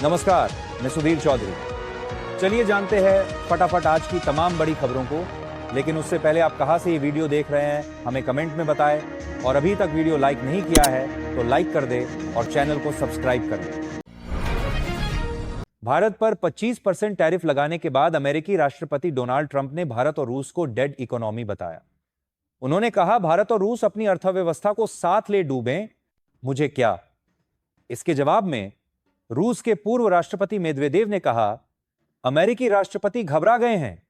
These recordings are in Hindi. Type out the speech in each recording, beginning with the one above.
नमस्कार, मैं सुधीर चौधरी। चलिए जानते हैं फटाफट आज की तमाम बड़ी खबरों को। लेकिन उससे पहले आप कहां से ये वीडियो देख रहे हैं हमें कमेंट में बताएं, और अभी तक वीडियो लाइक नहीं किया है तो लाइक कर दें और चैनल को सब्सक्राइब कर दें। भारत पर 25% टैरिफ लगाने के बाद अमेरिकी राष्ट्रपति डोनाल्ड ट्रंप ने भारत और रूस को डेड इकोनॉमी बताया। उन्होंने कहा, भारत और रूस अपनी अर्थव्यवस्था को साथ ले डूबें, मुझे क्या। इसके जवाब में रूस के पूर्व राष्ट्रपति मेदवेदेव ने कहा, अमेरिकी राष्ट्रपति घबरा गए हैं।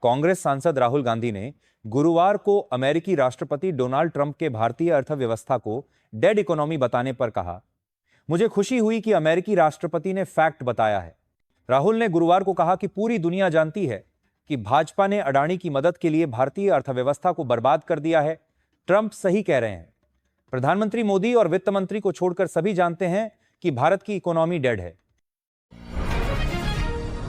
कांग्रेस सांसद राहुल गांधी ने गुरुवार को अमेरिकी राष्ट्रपति डोनाल्ड ट्रंप के भारतीय अर्थव्यवस्था को डेड इकोनॉमी बताने पर कहा, मुझे खुशी हुई कि अमेरिकी राष्ट्रपति ने फैक्ट बताया है। राहुल ने गुरुवार को कहा कि पूरी दुनिया जानती है कि भाजपा ने अडानी की मदद के लिए भारतीय अर्थव्यवस्था को बर्बाद कर दिया है। ट्रंप सही कह रहे हैं। प्रधानमंत्री मोदी और वित्त मंत्री को छोड़कर सभी जानते हैं कि भारत की इकोनॉमी डेड है।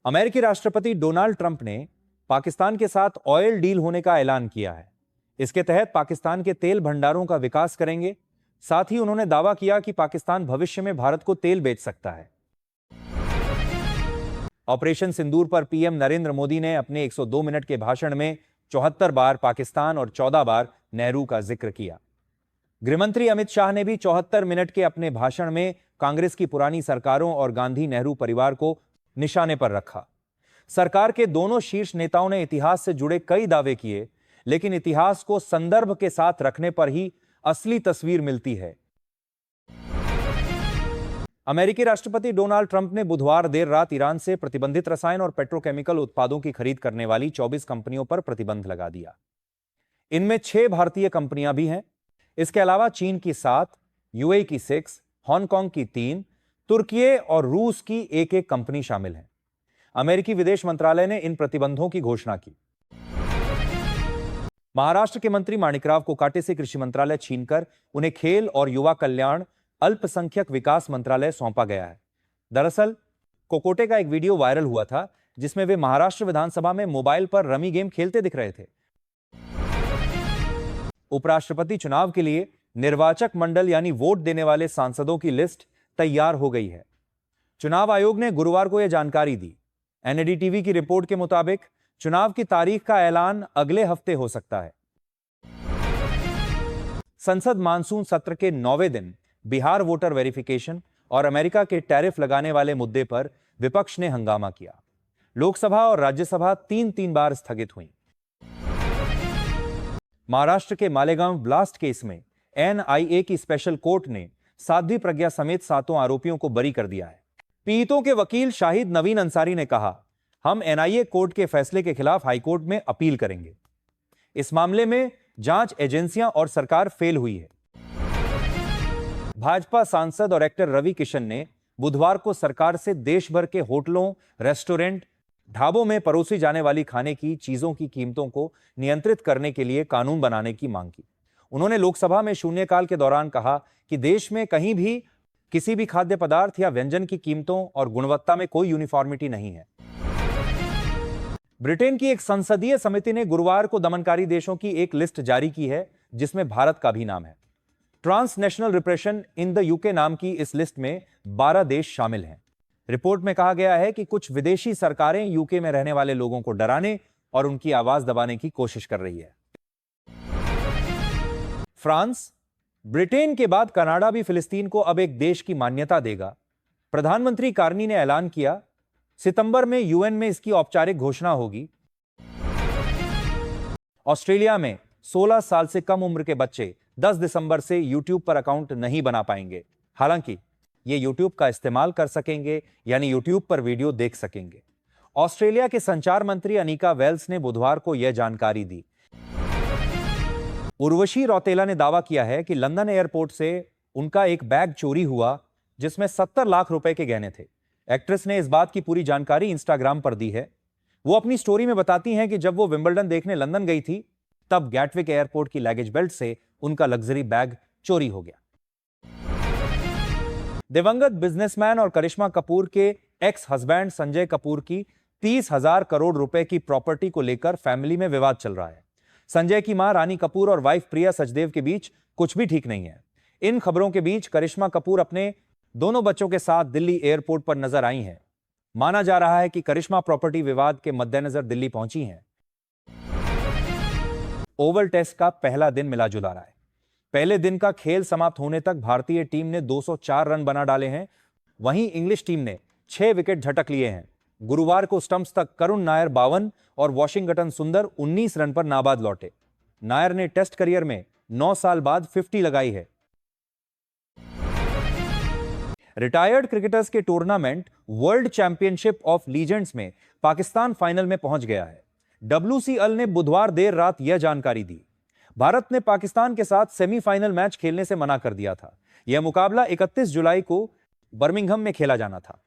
अमेरिकी राष्ट्रपति डोनाल्ड ट्रंप ने पाकिस्तान के साथ ऑयल डील होने का ऐलान किया है। इसके तहत पाकिस्तान के तेल भंडारों का विकास करेंगे। साथ ही उन्होंने दावा किया कि पाकिस्तान भविष्य में भारत को तेल बेच सकता है। ऑपरेशन सिंदूर पर पीएम नरेंद्र मोदी ने अपने 102 मिनट के भाषण में 74 बार पाकिस्तान और 14 बार नेहरू का जिक्र किया। गृहमंत्री अमित शाह ने भी 74 मिनट के अपने भाषण में कांग्रेस की पुरानी सरकारों और गांधी नेहरू परिवार को निशाने पर रखा। सरकार के दोनों शीर्ष नेताओं ने इतिहास से जुड़े कई दावे किए, लेकिन इतिहास को संदर्भ के साथ रखने पर ही असली तस्वीर मिलती है। अमेरिकी राष्ट्रपति डोनाल्ड ट्रंप ने बुधवार देर रात ईरान से प्रतिबंधित रसायन और पेट्रोकेमिकल उत्पादों की खरीद करने वाली 24 कंपनियों पर प्रतिबंध लगा दिया। इनमें 6 भारतीय कंपनियां भी हैं। इसके अलावा चीन की 7, यूएई की 6, हांगकांग की 3, तुर्की और रूस की एक कंपनी शामिल है। अमेरिकी विदेश मंत्रालय ने इन प्रतिबंधों की घोषणा की। महाराष्ट्र के मंत्री माणिकराव कोकाटे से कृषि मंत्रालय छीनकर उन्हें खेल और युवा कल्याण अल्पसंख्यक विकास मंत्रालय सौंपा गया है। दरअसल कोकोटे का एक वीडियो वायरल हुआ था जिसमें वे महाराष्ट्र विधानसभा में मोबाइल पर रमी गेम खेलते दिख रहे थे। उपराष्ट्रपति चुनाव के लिए निर्वाचक मंडल यानी वोट देने वाले सांसदों की लिस्ट तैयार हो गई है। चुनाव आयोग ने गुरुवार को यह जानकारी दी। एनडीटीवी की रिपोर्ट के मुताबिक चुनाव की तारीख का ऐलान अगले हफ्ते हो सकता है। संसद मानसून सत्र के 9वें दिन बिहार वोटर वेरिफिकेशन और अमेरिका के टैरिफ लगाने वाले मुद्दे पर विपक्ष ने हंगामा किया। लोकसभा और राज्यसभा 3-3 बार स्थगित हुई। महाराष्ट्र के मालेगांव ब्लास्ट केस में एनआईए की स्पेशल कोर्ट ने साध्वी प्रज्ञा समेत 7 आरोपियों को बरी कर दिया है। पीड़ितों के वकील शाहिद नवीन अंसारी ने कहा, हम एनआईए कोर्ट के फैसले के खिलाफ हाईकोर्ट में अपील करेंगे। इस मामले में जांच एजेंसियां और सरकार फेल हुई है। भाजपा सांसद और एक्टर रवि किशन ने बुधवार को सरकार से देश भर के होटलों, रेस्टोरेंट, ढाबों में परोसी जाने वाली खाने की चीजों की कीमतों को नियंत्रित करने के लिए कानून बनाने की मांग की। उन्होंने लोकसभा में शून्यकाल के दौरान कहा कि देश में कहीं भी किसी भी खाद्य पदार्थ या व्यंजन की कीमतों और गुणवत्ता में कोई यूनिफॉर्मिटी नहीं है। ब्रिटेन की एक संसदीय समिति ने गुरुवार को दमनकारी देशों की एक लिस्ट जारी की है जिसमें भारत का भी नाम है। Transnational repression in the UK नाम की इस लिस्ट में 12 देश शामिल हैं। रिपोर्ट में कहा गया है कि कुछ विदेशी सरकारें यूके में रहने वाले लोगों को डराने और उनकी आवाज दबाने की कोशिश कर रही है। फ्रांस, ब्रिटेन के बाद कनाडा भी फिलिस्तीन को अब एक देश की मान्यता देगा। प्रधानमंत्री कार्नी ने ऐलान किया, सितंबर में यूएन में इसकी औपचारिक घोषणा होगी। ऑस्ट्रेलिया में 16 साल से कम उम्र के बच्चे 10 दिसंबर से यूट्यूब पर अकाउंट नहीं बना पाएंगे। हालांकि ये यूट्यूब का इस्तेमाल कर सकेंगे, यानी यूट्यूब पर वीडियो देख सकेंगे। ऑस्ट्रेलिया के संचार मंत्री अनिका वेल्स ने बुधवार को यह जानकारी दी। उर्वशी रौतेला ने दावा किया है कि लंदन एयरपोर्ट से उनका एक बैग चोरी हुआ जिसमें 70 लाख रुपए के गहने थे। एक्ट्रेस ने इस बात की पूरी जानकारी इंस्टाग्राम पर दी है। वो अपनी स्टोरी में बताती हैं कि जब वो विंबलडन देखने लंदन गई थी तब गैटविक एयरपोर्ट की लगेज बेल्ट से उनका लग्जरी बैग चोरी हो गया। दिवंगत बिजनेसमैन और करिश्मा कपूर के एक्स हस्बैंड संजय कपूर की 30,000 करोड़ रुपए की प्रॉपर्टी को लेकर फैमिली में विवाद चल रहा है। संजय की मां रानी कपूर और वाइफ प्रिया सचदेव के बीच कुछ भी ठीक नहीं है। इन खबरों के बीच करिश्मा कपूर अपने दोनों बच्चों के साथ दिल्ली एयरपोर्ट पर नजर आई हैं। माना जा रहा है कि करिश्मा प्रॉपर्टी विवाद के मद्देनजर दिल्ली पहुंची हैं। ओवल टेस्ट का पहला दिन मिला जुला रहा है। पहले दिन का खेल समाप्त होने तक भारतीय टीम ने 204 रन बना डाले हैं। वहीं इंग्लिश टीम ने 6 विकेट झटक लिए हैं। गुरुवार को स्टंप्स तक करुण नायर 52 और वॉशिंगटन सुंदर 19 रन पर नाबाद लौटे। नायर ने टेस्ट करियर में 9 साल बाद 50 लगाई है। रिटायर्ड क्रिकेटर्स के tournament world championship of legends में पाकिस्तान फाइनल में पहुंच गया है। WCL ने बुधवार देर रात यह जानकारी दी। भारत ने पाकिस्तान के साथ सेमीफाइनल मैच खेलने से मना कर दिया था। यह मुकाबला 31 जुलाई को बर्मिंघम में खेला जाना था।